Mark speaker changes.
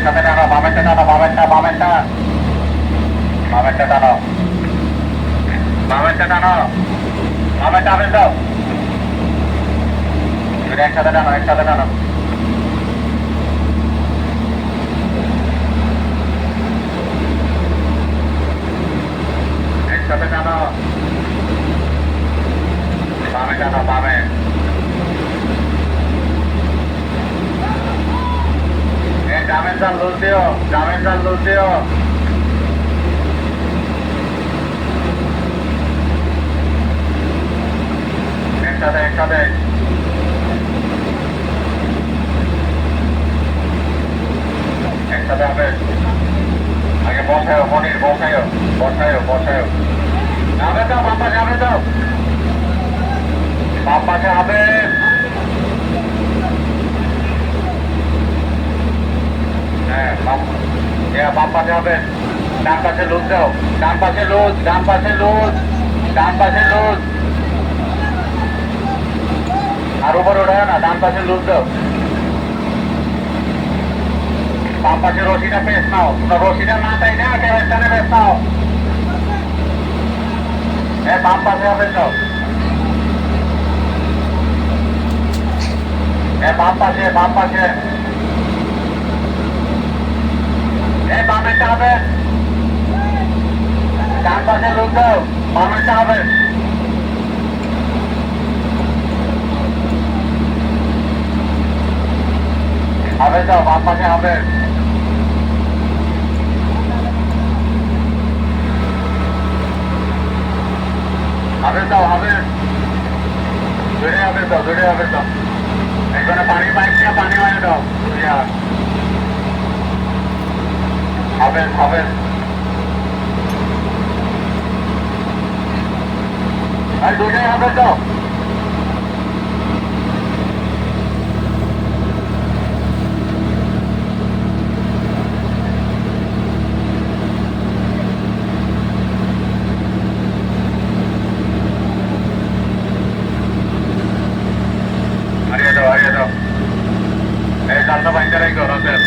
Speaker 1: একসাথে টানো, বামেরটা টানো, বামেরটা বামেরটা বামেরটা টানো, বামেরটা টানো, বামেরটা আবেশ দাও। একসাথে টানো, একসাথে টানো। একসাথে টানো, বামে টানো, বামে। জামের জাল লুজ দিও, জামের জাল লুজ দিও। একসাথে একসাথে একসাথে হবে। আগে বসায়ও মনির, বসায়ও বসায়ও বসায়ও। যাবে দাও, বাম্পা যাবে দাও, বাম পাশে হবে। হ্যাঁ বাম পাশে হবে। ডান পাশে লুজ দাও, ডান পাশে লুজ, ডান পাশে লুজ, ডান পাশে লুজ। আর উপরে ওঠে না, ডান পাশে লুজ দাও। বাম পাশে রশিটা পেস নাও, রশিটা না তাই না ক্যারেস্টানে পেস নাও। হ্যাঁ বাম পাশে হবে সব। হ্যাঁ বাম পাশে, বাম পাশে। হ্যাঁ বামেরটা হবে, ডান পাশে লুজ দাও, বামেরটা হবে। হবে তো, বাম পাশে হবে। হবে তো, হবে। দূরে হবে তো, দূরে হবে তো। এখানে পানি পাইপ দিয়ে পানি মারে দাও। হবে হবে। আর দূরে হবে তো। হারিয়ে দাও, হারিয়ে দাও। এই জালটা বাইন্দা রাখো রাতের।